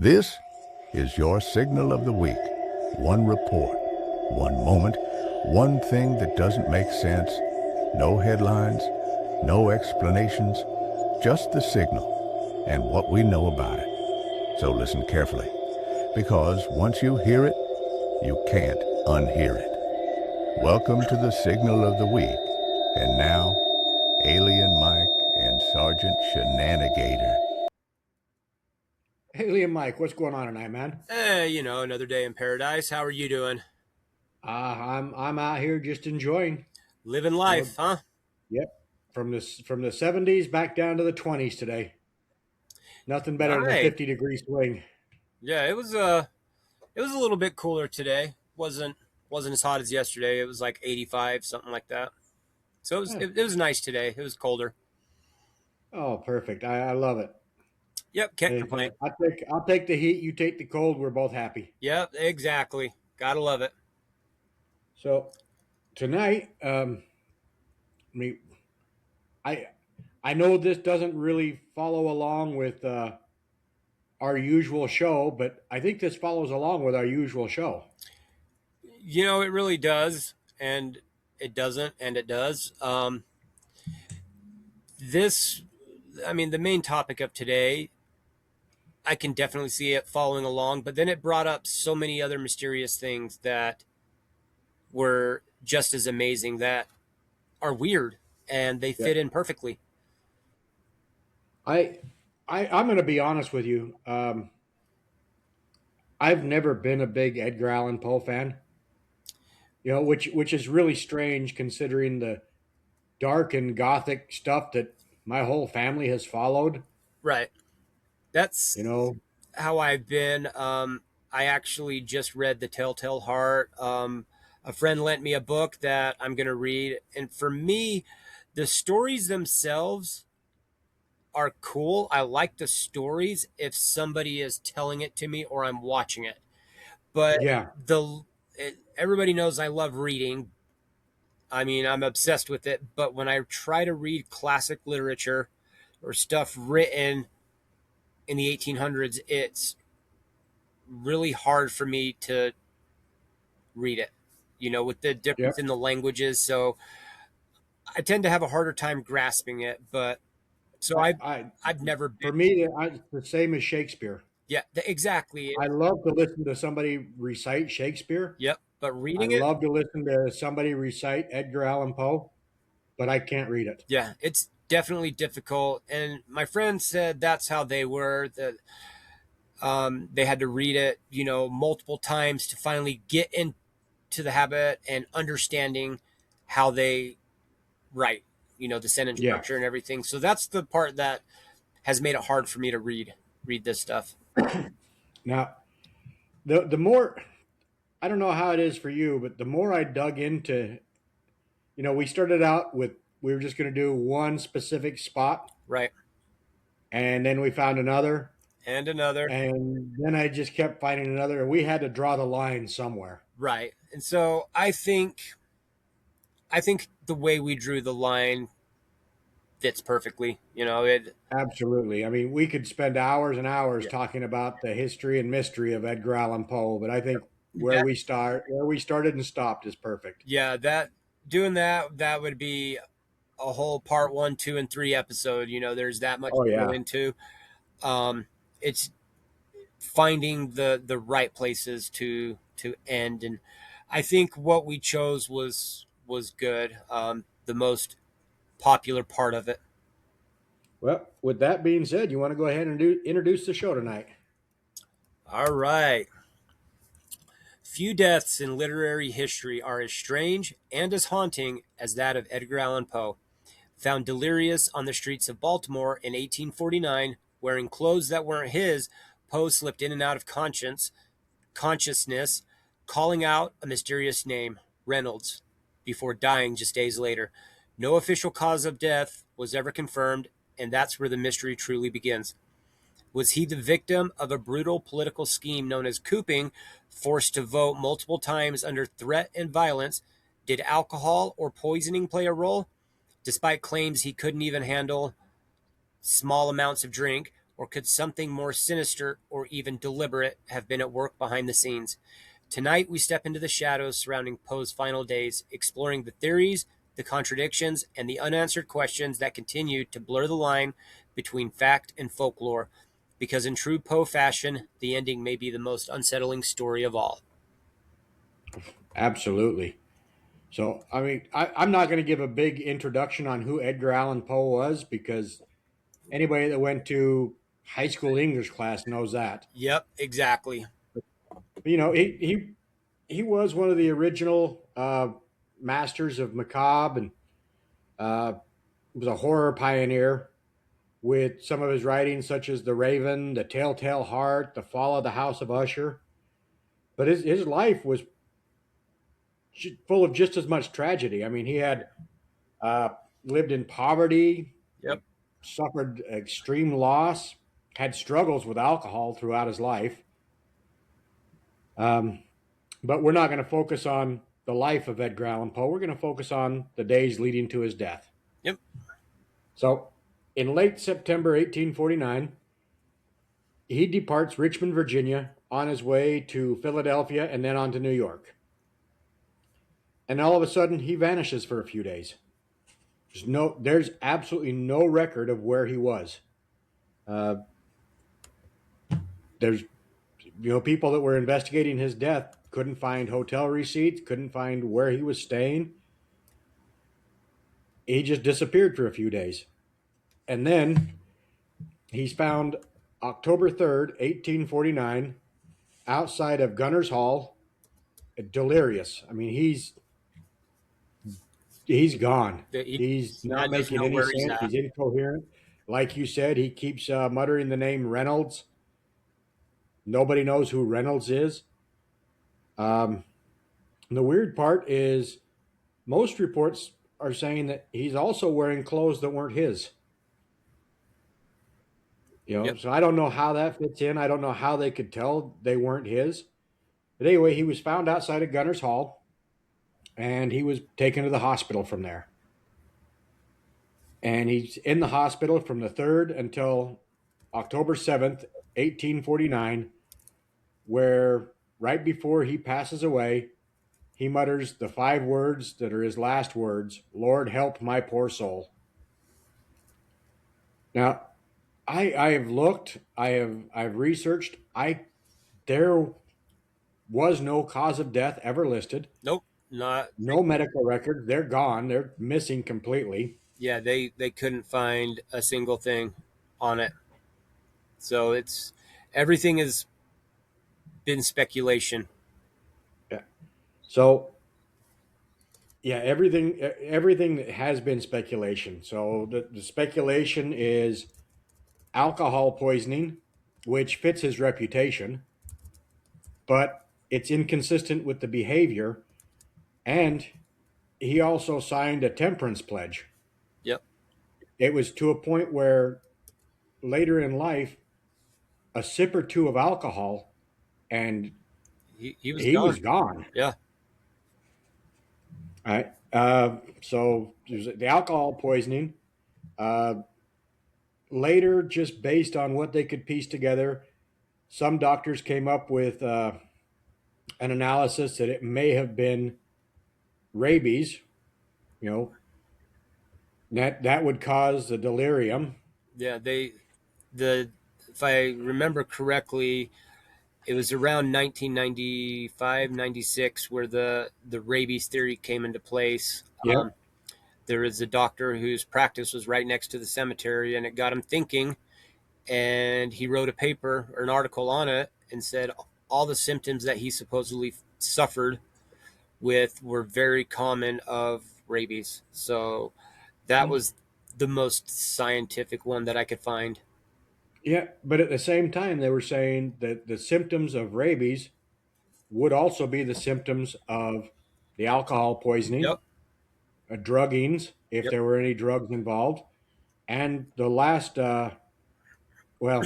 This is your signal of the week. One report, one moment, one thing that doesn't make sense. No headlines, no explanations, just the signal and what we know about it. So listen carefully, because once you hear it, you can't unhear it. Welcome to the signal of the week. And now, Alien Mike and Sergeant Shenanigator. Alien Mike, what's going on tonight, man? Another day in paradise. How are you doing? I'm out here just enjoying. Living You know, life, huh? yep. From the 70s back down to the 20s today. Nothing better than a Nice. 50-degree swing. Yeah, it was a little bit cooler today. Wasn't as hot as yesterday. It was like 85, something like that. So Eh, it was nice today. It was colder. Oh, perfect. I love it. Yep, can't Hey, complain. I'll take the heat. You take the cold. We're both happy. Yep, exactly. Gotta love it. So tonight, I mean, I I know this doesn't really follow along with our usual show, but I think this follows along with our usual show. It really does, and it doesn't, and it does. This, I mean, the main topic of today, I can definitely see it following along, but then it brought up so many other mysterious things that were just as amazing, that are weird, and they fit Yep. in perfectly. I, I'm going to be honest with you. I've never been a big Edgar Allan Poe fan. Which is really strange considering the dark and gothic stuff that my whole family has followed. Right. You That's know, how I've been. I actually just read The Telltale Heart. A friend lent me a book that I'm going to read. And for me, the stories themselves are cool. I like the stories if somebody is telling it to me or I'm watching it. But yeah, everybody knows I love reading. I mean, I'm obsessed with it. But when I try to read classic literature or stuff written in the 1800s, it's really hard for me to read it, with the yeah. difference in the languages. So I tend to have a harder time grasping it. But so I I've never been. For me, it's the same as Shakespeare. Yeah, exactly. I love to listen to somebody recite Shakespeare. Yep. But I reading it, love to listen to somebody recite Edgar Allan Poe, but I can't read it. yeah, it's definitely difficult. And my friend said that's how they were. That they had to read it, multiple times to finally get into the habit and understanding how they write, the sentence Yeah. structure and everything. So that's the part that has made it hard for me to read this stuff. Now, the more I don't know how it is for you, but the more I dug into, we started out with we were just going to do one specific spot, Right. and then we found another, And another. and then I just kept finding another, and we had to draw the line somewhere. Right. And so I think the way we drew the line fits perfectly. It. Absolutely. I mean, we could spend hours and hours Yeah. talking about the history and mystery of Edgar Allan Poe, but I think That, where we started and stopped is perfect. yeah, that doing that would be a whole part one, two, and three episode. There's that much Oh to go yeah. into. It's finding the right places to end, and I think what we chose was good. The most popular part of it. Well, with that being said, you want to go ahead and introduce the show tonight? All right. Few deaths in literary history are as strange and as haunting as that of Edgar Allan Poe. Found delirious on the streets of Baltimore in 1849, wearing clothes that weren't his, Poe slipped in and out of consciousness, calling out a mysterious name, Reynolds, before dying just days later. No official cause of death was ever confirmed, and that's where the mystery truly begins. Was he the victim of a brutal political scheme known as cooping, forced to vote multiple times under threat and violence? Did alcohol or poisoning play a role? Despite claims he couldn't even handle small amounts of drink, Or could something more sinister or even deliberate have been at work behind the scenes? Tonight, we step into the shadows surrounding Poe's final days, exploring the theories, the contradictions, and the unanswered questions that continue to blur the line between fact and folklore. Because in true Poe fashion, the ending may be the most unsettling story of all. Absolutely. So, I mean, I'm not going to give a big introduction on who Edgar Allan Poe was because anybody that went to high school English class knows that. Yep, exactly. But, he was one of the original masters of macabre and uh, was a horror pioneer with some of his writings, such as The Raven, The Telltale Heart, The Fall of the House of Usher. But his life was full of just as much tragedy. I mean, he had uh, lived in poverty, Yep. suffered extreme loss, had struggles with alcohol throughout his life. Um, but we're not going to focus on the life of Edgar Allan Poe. We're going to focus on the days leading to his death. Yep. So, in late September 1849, he departs Richmond, Virginia, on his way to Philadelphia and then on to New York. And all of a sudden, he vanishes for a few days. There's absolutely no record of where he was. Uh, there's, people that were investigating his death couldn't find hotel receipts, couldn't find where he was staying. He just disappeared for a few days. And then he's found October 3rd, 1849, outside of Gunner's Hall, delirious. I mean, he's gone. He's Yeah, not doesn't making know any where he's sense. at. He's incoherent. Like you said, he keeps muttering the name Reynolds. Nobody knows who Reynolds is. Um, the weird part is most reports are saying that he's also wearing clothes that weren't his. Yep. So I don't know how that fits in. I don't know how they could tell they weren't his. But anyway, he was found outside of Gunner's Hall, and he was taken to the hospital from there. And he's in the hospital from the 3rd until October 7th, 1849, where right before he passes away, he mutters the 5 words that are his last words: "Lord, help my poor soul." Now, I have looked, I've researched. There was no cause of death ever listed. Nope. Not. No medical record. They're gone. They're missing completely. Yeah, they couldn't find a single thing on it. So it's everything has been speculation. Yeah. So yeah, everything has been speculation. So the speculation is alcohol poisoning, which fits his reputation, but it's inconsistent with the behavior. And he also signed a temperance pledge. Yep. It was to a point where later in life, a sip or two of alcohol, and He was he gone. was gone. Yeah. All right. So there's the alcohol poisoning. Uh, Later, just based on what they could piece together, some doctors came up with an analysis that it may have been rabies. You know, that would cause the delirium. Yeah, the if I remember correctly, it was around 1995, 96 where the rabies theory came into place. Yeah. There is a doctor whose practice was right next to the cemetery, and it got him thinking. And he wrote a paper or an article on it and said all the symptoms that he supposedly suffered with were very common of rabies. So that was the most scientific one that I could find. Yeah, but at the same time, they were saying that the symptoms of rabies would also be the symptoms of the alcohol poisoning, Yep. druggings, if Yep. there were any drugs involved, and the last. Well,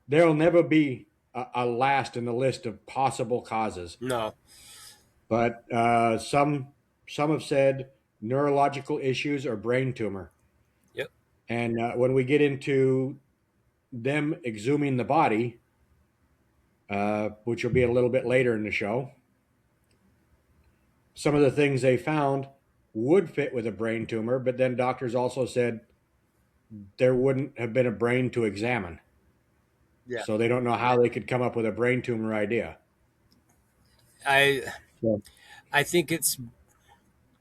there'll never be a last in the list of possible causes, No. but some have said neurological issues or brain tumor. Yep. And when we get into them exhuming the body, which will be a little bit later in the show, some of the things they found would fit with a brain tumor, but then doctors also said there wouldn't have been a brain to examine. Yeah. So they don't know how they could come up with a brain tumor idea. I So, I think it's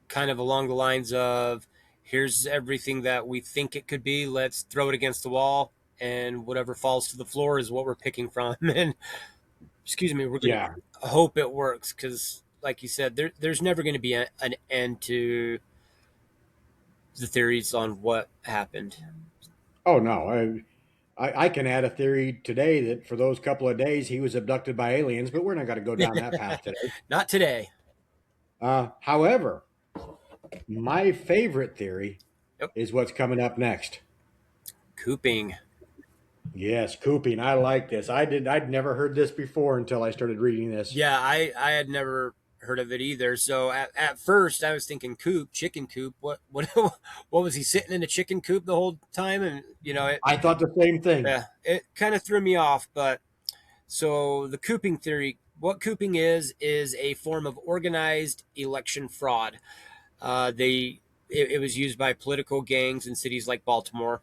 kind of along the lines of here's everything that we think it could be. Let's throw it against the wall, and whatever falls to the floor is what we're picking from. And excuse me, we're going yeah. to hope it works because, like you said, there's never going to be an end to the theories on what happened. Oh, no. I can add a theory today that for those couple of days he was abducted by aliens, but we're not going to go down that path today. Not today. However, my favorite theory Yep. is what's coming up next. Cooping. Yes, cooping. I like this. I'd never heard this before until I started reading this. Yeah, I had never heard of it either. So at first I was thinking coop, chicken coop. What was he sitting in a chicken coop the whole time? And I thought the same thing. yeah, it kind of threw me off. But so the cooping theory, what cooping is a form of organized election fraud. It was used by political gangs in cities like Baltimore.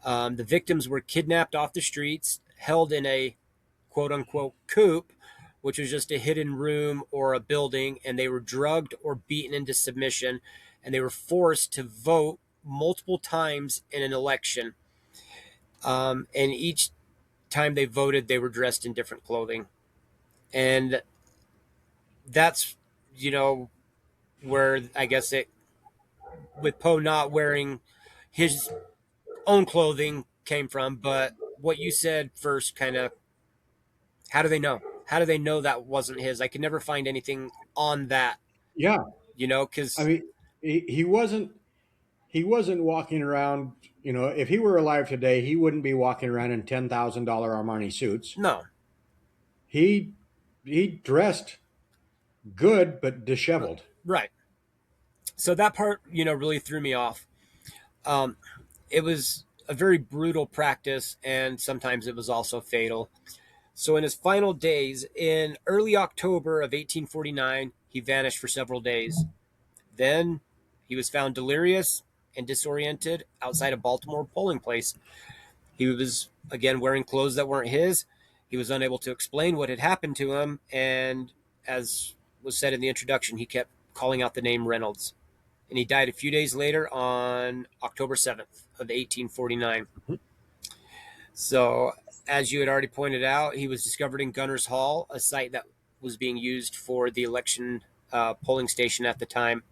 The victims were kidnapped off the streets, held in a quote unquote coop, which was just a hidden room or a building, and they were drugged or beaten into submission, and they were forced to vote multiple times in an election. And each time they voted, they were dressed in different clothing. And that's, where I guess it, with Poe not wearing his own clothing came from. But what you said first kind of, how do they know? How do they know that wasn't his? I could never find anything on that, Yeah. I because mean, he wasn't walking around. If he were alive today, he wouldn't be walking around in $10,000 Armani suits. no, He he dressed good but disheveled. right. So that part, really threw me off. Um, it was a very brutal practice, and sometimes it was also fatal. So in his final days, in early October of 1849, he vanished for several days. Then he was found delirious and disoriented outside a Baltimore polling place. He was, again, wearing clothes that weren't his. He was unable to explain what had happened to him. And as was said in the introduction, he kept calling out the name Reynolds. And he died a few days later on October 7th of 1849. So, as you had already pointed out, he was discovered in Gunners Hall, a site that was being used for the election polling station at the time.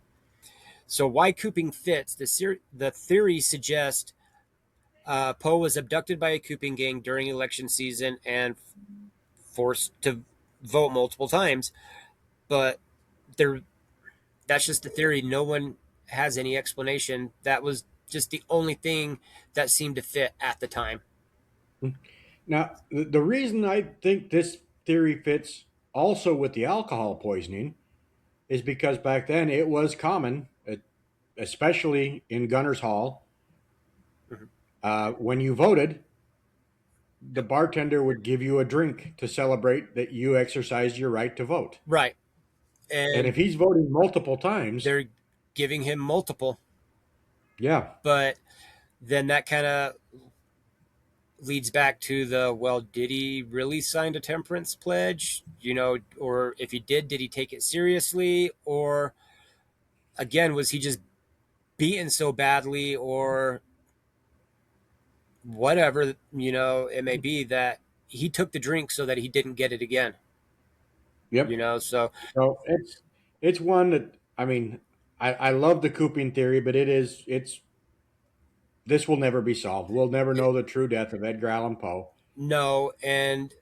So, why cooping fits? The theory suggests Poe was abducted by a cooping gang during election season and forced to vote multiple times. But there, that's just the theory. No one has any explanation. That was just the only thing that seemed to fit at the time. Now, the reason I think this theory fits also with the alcohol poisoning is because back then it was common, especially in Gunners Hall, Mhm. when you voted, the bartender would give you a drink to celebrate that you exercised your right to vote. Right. And And if he's voting multiple times, they're giving him multiple, yeah, but then that kind of leads back to the, well, did he really sign a temperance pledge, or if he did he take it seriously, or again, was he just beaten so badly, or whatever, it may be that he took the drink so that he didn't get it again, yep. so So it's one that I mean I love the cooping theory, but it's this will never be solved. We'll never know the true death of Edgar Allan Poe. no. And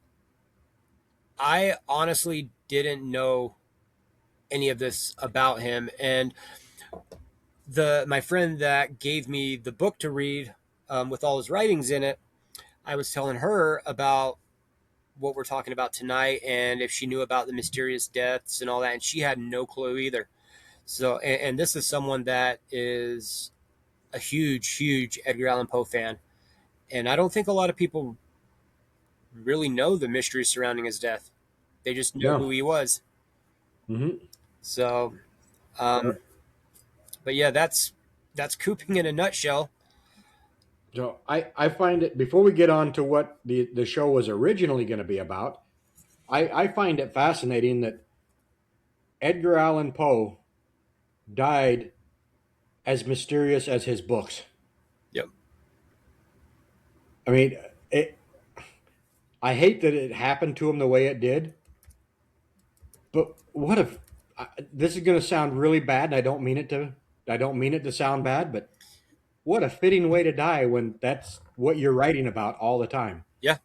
I honestly didn't know any of this about him. And the my friend that gave me the book to read, with all his writings in it, I was telling her about what we're talking about tonight and if she knew about the mysterious deaths and all that, and she had no clue either. So, and this is someone that is a huge Edgar Allan Poe fan, And I don't think a lot of people really know the mystery surrounding his death. They just know No. who he was. Hmm. So, um, but yeah, that's cooping in a nutshell. So I find it, before we get on to what the show was originally going to be about, I find it fascinating that Edgar Allan Poe died as mysterious as his books. Yep. I mean, it, I hate that it happened to him the way it did, but what if this is going to sound really bad, and I don't mean it to sound bad, but what a fitting way to die when that's what you're writing about all the time. Yeah.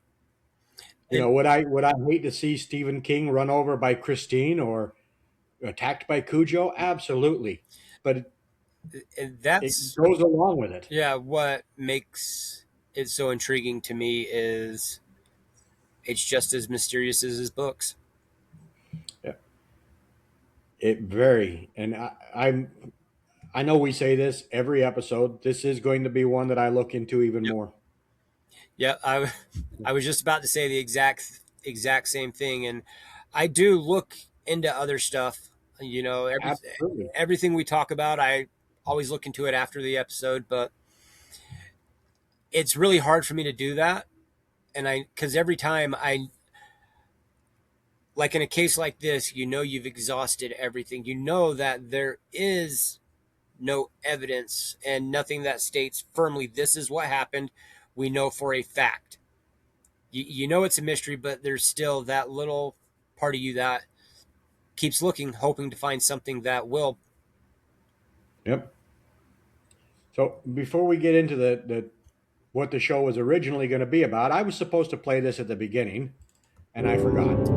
You And know, would I hate to see Stephen King run over by Christine or attacked by Cujo? Absolutely. But and it that's goes along with it. yeah, what makes it so intriguing to me is it's just as mysterious as his books. Yeah, it very, and I know we say this every episode. This is going to be one that I look into even Yep. more. Yeah, I was just about to say the exact same thing, and I do look into other stuff. You know, Absolutely. everything we talk about, I always look into it after the episode, but it's really hard for me to do that, and I because every time I like in a case like this, you know you've exhausted everything. You know that there is no evidence and nothing that states firmly this is what happened. We know for a fact. You know it's a mystery, but there's still that little part of you that keeps looking, hoping to find something that will. Yep. So before we get into the what the show was originally going to be about, I was supposed to play this at the beginning, and I forgot.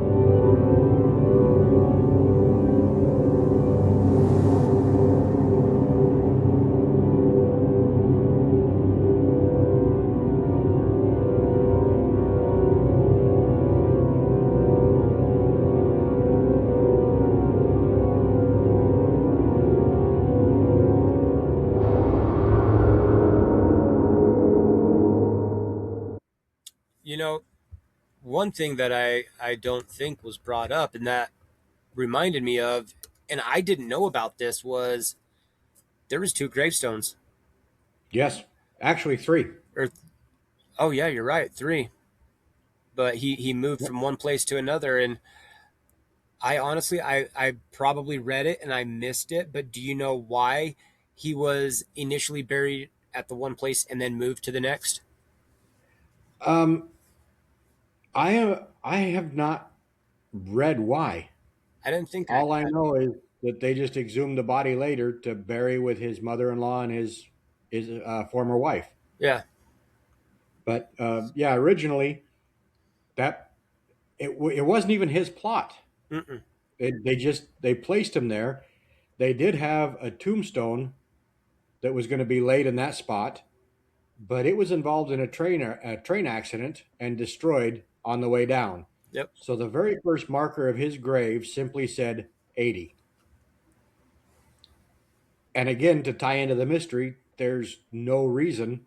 You know, one thing that I don't think was brought up and that reminded me of, and I didn't know about this, was there was two gravestones. Yes, actually three. Or oh yeah, you're right, three. But he moved Yep. from one place to another, and I honestly I probably read it and I missed it. But do you know why he was initially buried at the one place and then moved to the next? Um, I have not read why. I didn't think I All I had. know is that they just exhumed the body later to bury with his mother-in-law and his former wife. Yeah. But yeah, originally that it wasn't even his plot. Mm-mm. They placed him there. They did have a tombstone that was going to be laid in that spot, but it was involved in a train accident and destroyed on the way down. Yep. So the very first marker of his grave simply said 80. And again, to tie into the mystery, there's no rhyme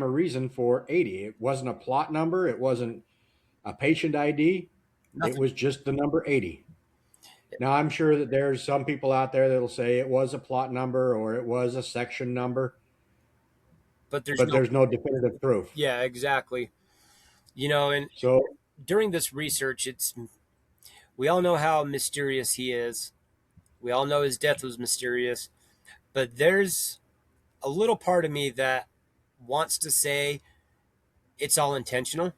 or reason for 80. It wasn't a plot number, it wasn't a patient ID, it Nothing. was just the number 80. Now, I'm sure that there's some people out there that'll say it was a plot number or it was a section number, But there's but no. there's no definitive proof. Yeah, exactly. You know, and So, during this research, it's we all know how mysterious he is. We all know his death was mysterious, but there's a little part of me that wants to say it's all intentional,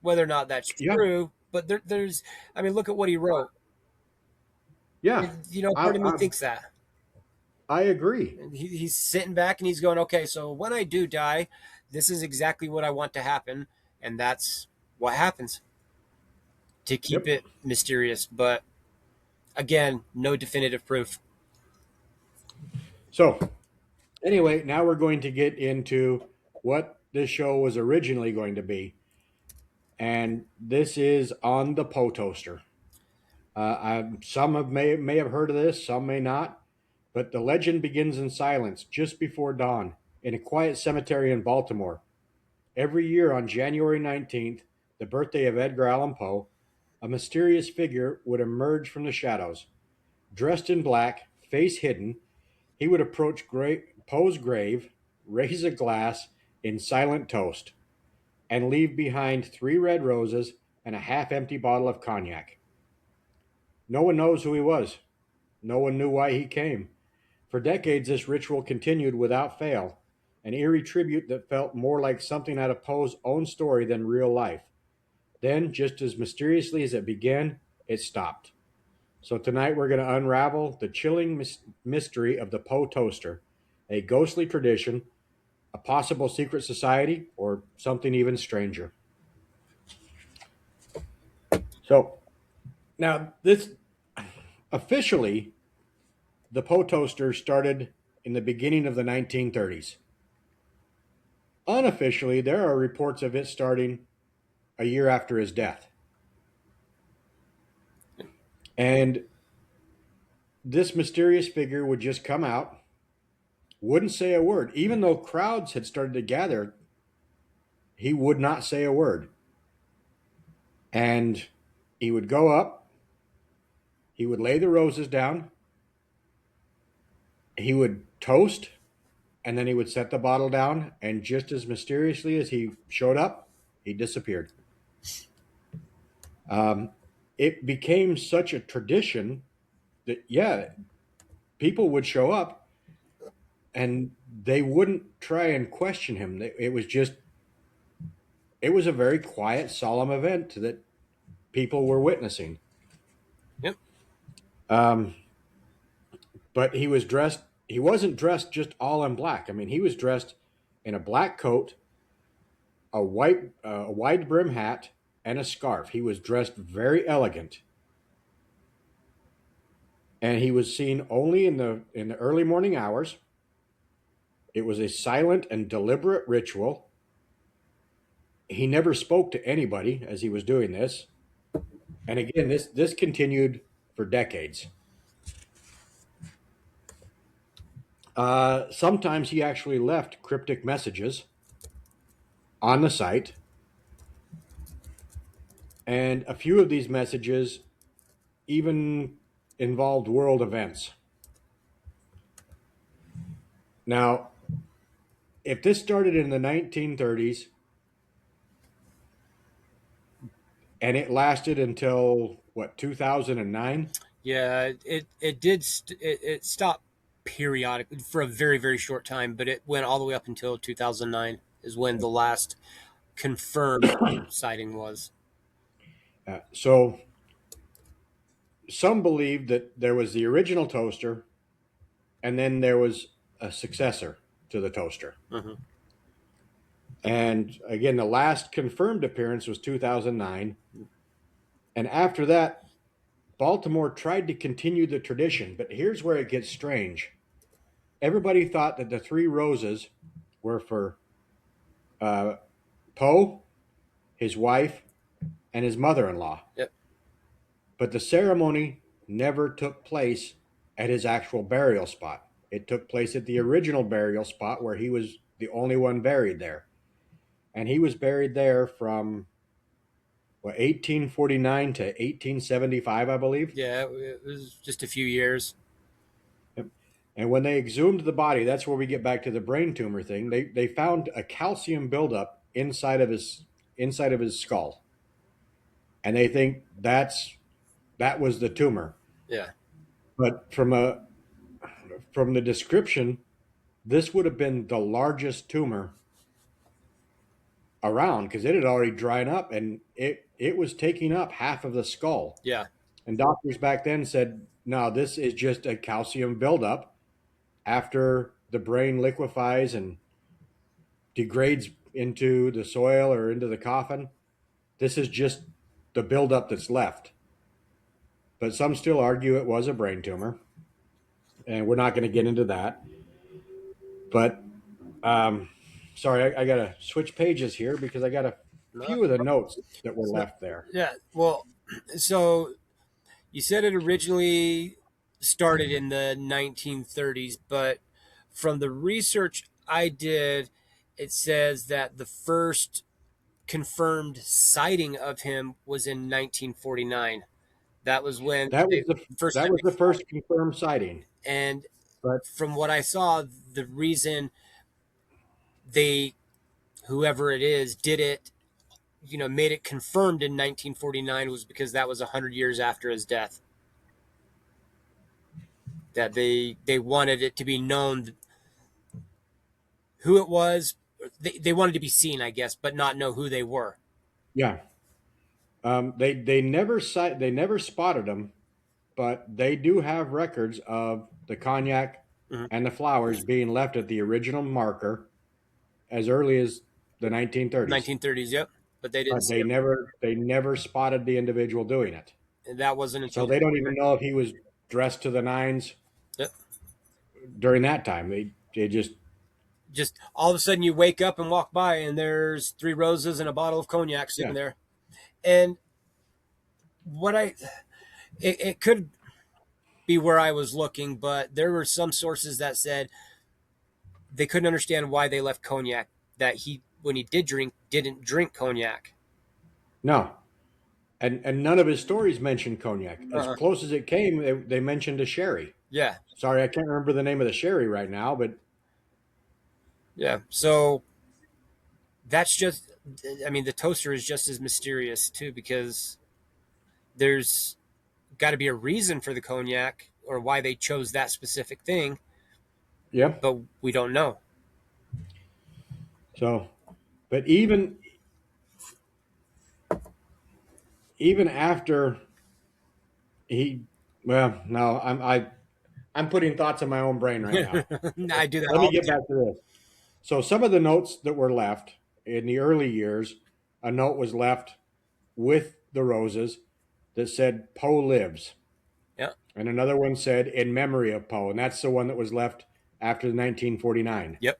whether or not that's yeah, true. But there's, I mean, look at what he wrote. yeah, You know, I, part of me I, thinks that. I agree. And he's sitting back and he's going, okay, so when I do die, this is exactly what I want to happen. And that's what happens to keep Yep. it mysterious. But again, no definitive proof. So, anyway, now we're going to get into what this show was originally going to be. And this is on the Poe Toaster. Some may have heard of this, some may not. But the legend begins in silence just before dawn in a quiet cemetery in Baltimore. Every year on January 19th, the birthday of Edgar Allan Poe, a mysterious figure would emerge from the shadows. Dressed in black, face hidden, he would approach Poe's grave, raise a glass in silent toast, and leave behind 3 red roses and a half empty bottle of cognac. No one knows who he was. No one knew why he came. For decades, this ritual continued without fail, an eerie tribute that felt more like something out of Poe's own story than real life. Then, just as mysteriously as it began, it stopped. So tonight we're going to unravel the chilling mystery of the Poe Toaster, a ghostly tradition, a possible secret society, or something even stranger. So now this officially, the Poe Toaster started in the beginning of the 1930s. Unofficially, there are reports of it starting a year after his death. And this mysterious figure would just come out, wouldn't say a word. Even though crowds had started to gather, he would not say a word. And he would go up, he would lay the roses down, he would toast, and then he would set the bottle down. And just as mysteriously as he showed up, he disappeared. It became such a tradition that, yeah, people would show up and they wouldn't try and question him. It was just, it was a very quiet, solemn event that people were witnessing. Yep. But he wasn't dressed just all in black. I mean, he was dressed in a black coat, a wide brim hat, and a scarf. He was dressed very elegant. And he was seen only in the early morning hours. It was a silent and deliberate ritual. He never spoke to anybody as he was doing this. And again, this continued for decades. Sometimes he actually left cryptic messages on the site. And a few of these messages even involved world events. Now, if this started in the 1930s and it lasted until what, 2009? Yeah, it stopped periodic for a very very short time, but it went all the way up until 2009 is when the last confirmed sighting was. So some believe that there was the original toaster and then there was a successor to the toaster. Mm-hmm. And again, the last confirmed appearance was 2009. And after that, Baltimore tried to continue the tradition, but here's where it gets strange. Everybody thought that the 3 roses were for Poe, his wife, and his mother-in-law. Yep. But the ceremony never took place at his actual burial spot. It took place at the original burial spot where he was the only one buried there. And he was buried there from 1849 to 1875, I believe. Yeah, it was just a few years. And when they exhumed the body, that's where we get back to the brain tumor thing. They found a calcium buildup inside of his skull, and they think that was the tumor. Yeah. But from the description, this would have been the largest tumor around because it had already dried up and it was taking up half of the skull. Yeah. And doctors back then said, no, this is just a calcium buildup after the brain liquefies and degrades into the soil or into the coffin. This is just the buildup that's left. But some still argue it was a brain tumor. And we're not going to get into that. But sorry, I got to switch pages here because I got a few of the notes that were left there. Yeah. Well, so you said it originally started in the 1930s, but from the research I did, it says that the first confirmed sighting of him was in 1949. That was when That was they, the the first that time was they the found first confirmed sighting. him. And But from what I saw, the reason they, whoever it is, did it, made it confirmed in 1949 was because that was 100 years after his death. That they wanted it to be known who it was. They wanted to be seen, I guess, but not know who they were. yeah, they never spotted him, but they do have records of the cognac Mhm. and the flowers being left at the original marker as early as the 1930s. 1930s, yep. But they didn't But see him. they never spotted the individual doing it. And that wasn't So until they don't even know if he was dressed to the nines yep. during that time. They Just all of a sudden you wake up and walk by and there's 3 roses and a bottle of cognac yeah sitting there. And what it could be where I was looking, but there were some sources that said they couldn't understand why they left cognac. That he, when he did drink, didn't drink cognac. no, and none of his stories mentioned cognac. As Uh-uh. close as it came, they mentioned a sherry. Yeah, Sorry, I can't remember the name of the sherry right now, but yeah. So that's just, I mean, the toaster is just as mysterious too because there's got to be a reason for the cognac or why they chose that specific thing, yeah. but we don't know. So, but even after he, well, no, I'm putting thoughts in my own brain right now. I do that Let me all the get time. back to this. So, some of the notes that were left in the early years, a note was left with the roses that said Poe lives, Yeah, and another one said in memory of Poe, and that's the one that was left after 1949. yep,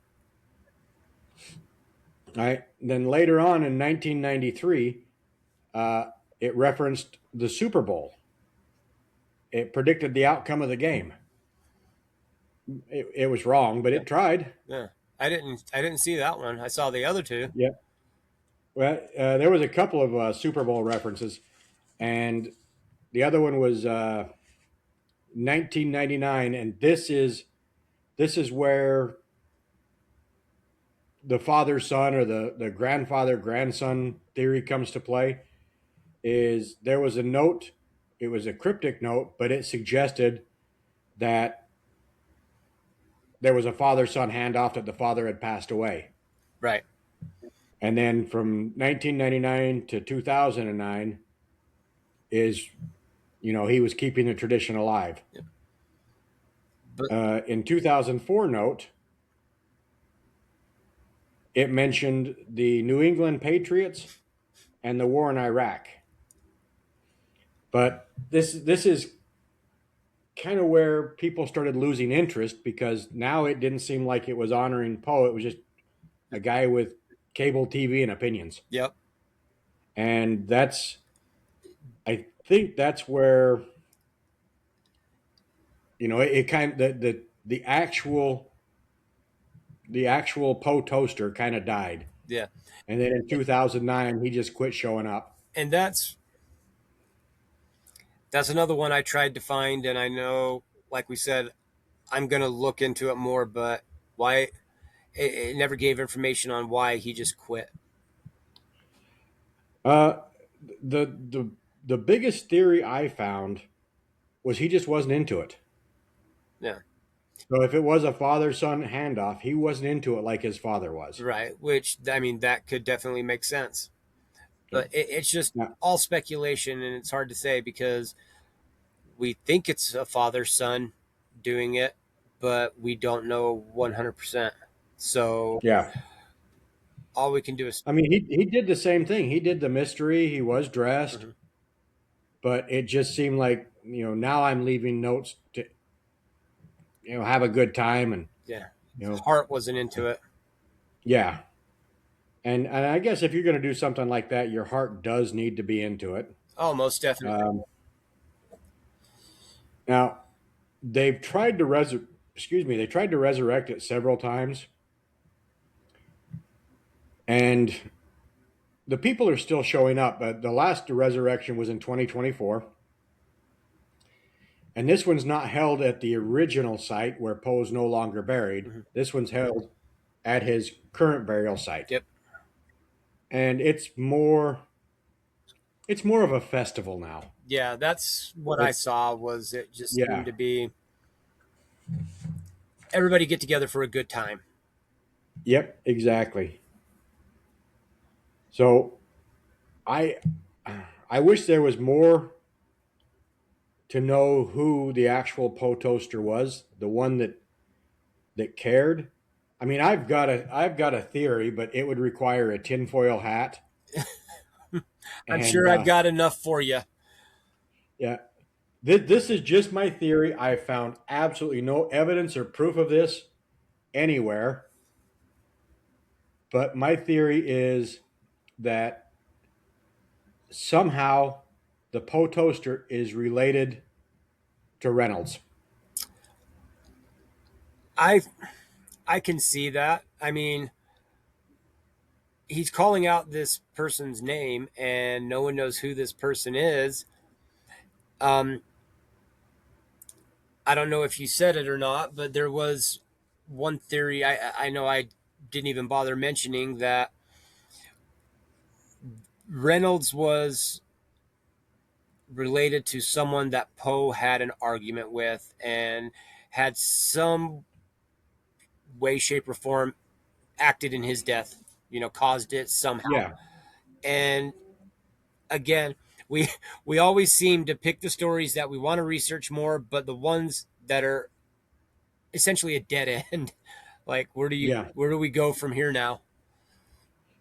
All right. Then later on in 1993, uh, it referenced the Super Bowl. It predicted the outcome of the game. It was wrong, but yeah, it tried. yeah. I didn't see that one. I saw the other two. Yeah. Well, there was a couple of Super Bowl references, and the other one was 1999, and this is where the father son or the grandfather grandson theory comes to play. Is there was a note? It was a cryptic note, but it suggested that there was a father son handoff that the father had passed away. Right. And then from 1999 to 2009 is, he was keeping the tradition alive. Yep. But In 2004 note, it mentioned the New England Patriots and the war in Iraq. But this is kind of where people started losing interest because now it didn't seem like it was honoring Poe. It was just a guy with cable TV and opinions. yep. And I think that's where, it kind of, the actual Poe Toaster kind of died. Yeah. And then in 2009, he just quit showing up. And that's another one I tried to find, and I know, like we said, I'm gonna look into it more. But why it never gave information on why he just quit. Uh, the the the biggest theory I found was he just wasn't into it. Yeah. So if it was a father son handoff, he wasn't into it like his father was. Right. Which, I mean, that could definitely make sense. But it's just Now, all speculation, and it's hard to say because we think it's a father son doing it, but we don't know 100%. So yeah, all we can do is I mean he did the same thing. He did the mystery. He was dressed, mhm. but it just seemed like now I'm leaving notes to have a good time and Yeah, you know heart wasn't into it. yeah. And I guess if you're going to do something like that, your heart does need to be into it. Oh, most definitely. Um, Now they've tried to they tried to resurrect it several times, And the people are still showing up. But the last resurrection was in 2024. And this one's not held at the original site where Poe's no longer buried. Mm-hmm. This one's held at his current burial site. Yep. And it's more of a festival now. Yeah, that's what I saw. Was it just Yeah. seemed to be everybody get together for a good time. Yep, exactly. So I I wish there was more to know who the actual Poe Toaster was, the one that cared. I mean, I've got a theory, but it would require a tinfoil hat. I'm And sure I've got enough for you. yeah, this is just my theory. I found absolutely no evidence or proof of this anywhere. But my theory is that somehow the Poe Toaster is related to Reynolds. I I can see that. I mean, he's calling out this person's name, and no one knows who this person is. Um, I don't know if you said it or not, but there was one theory I know I didn't even bother mentioning that Reynolds was related to someone that Poe had an argument with and had some way, shape, or form acted in his death, caused it somehow. Yeah, And again, we we always seem to pick the stories that we want to research more, but the ones that are essentially a dead end, like yeah. where do we go from here now?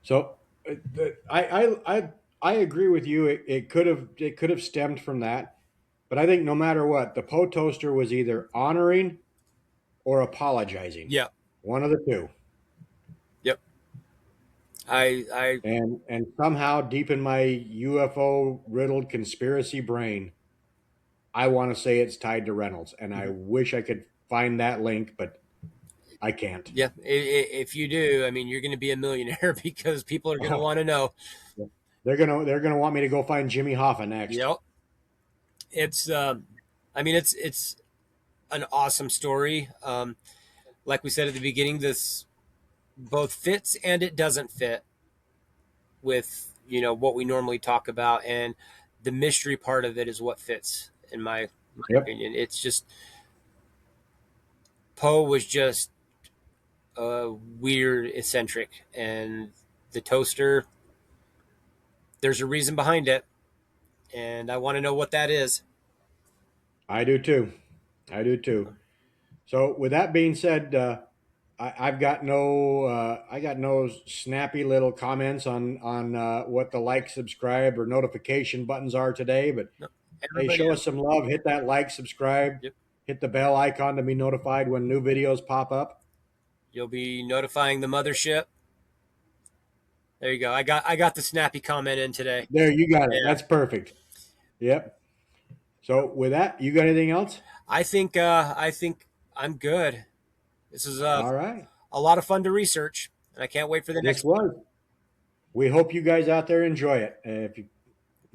So I agree with you. It could have stemmed from that, but I think no matter what, the Poe Toaster was either honoring or apologizing, Yep, one of the two. yep. I And somehow deep in my UFO riddled conspiracy brain, I want to say it's tied to Reynolds, and I wish I could find that link, but I can't. yeah. If you do, I mean, you're going to be a millionaire because people are going to Oh, want to know. they're gonna want me to go find Jimmy Hoffa next. Yep. It's I mean, it's an awesome story. Like we said at the beginning, this both fits and it doesn't fit with what we normally talk about, and the mystery part of it is what fits in my Yep, opinion. It's just Poe was just weird, eccentric, and the toaster. There's a reason behind it, and I want to know what that is. I do too. I do too. So with that being said, I got no snappy little comments on what the like, subscribe, or notification buttons are today. But No, hey, everybody show us else. some love. Hit that like, subscribe, Yep. hit the bell icon to be notified when new videos pop up. You'll be notifying the mothership. There you go. I got the snappy comment in today. There, you got it. Yeah. That's perfect. Yep. So with that, you got anything else? I think I'm good. This is All right. a lot of fun to research, and I can't wait for the This next one. was. We hope you guys out there enjoy it. If you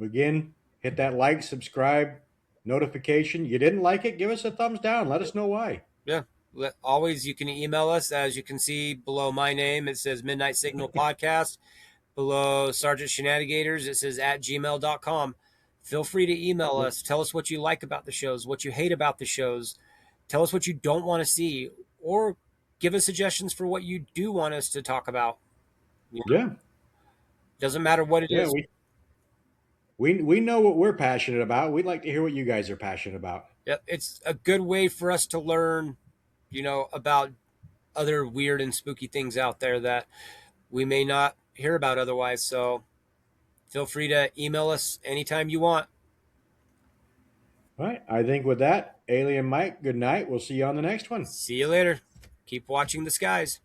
again hit that like, subscribe, notification. You didn't like it? Give us a thumbs down. Let us know why. Yeah. Always, you can email us. As you can see below my name, it says Midnight Signal Podcast. Below Sergeant Shenanigators, it says @gmail.com. Feel free to email us. Tell us what you like about the shows, what you hate about the shows. Tell us what you don't want to see, or give us suggestions for what you do want us to talk about. Yeah. Doesn't matter what it Yeah. is. We know what we're passionate about. We'd like to hear what you guys are passionate about. Yep, it's a good way for us to learn, about other weird and spooky things out there that we may not hear about otherwise. So feel free to email us anytime you want. All right. I think with that, Alien Mike, good night. We'll see you on the next one. See you later. Keep watching the skies.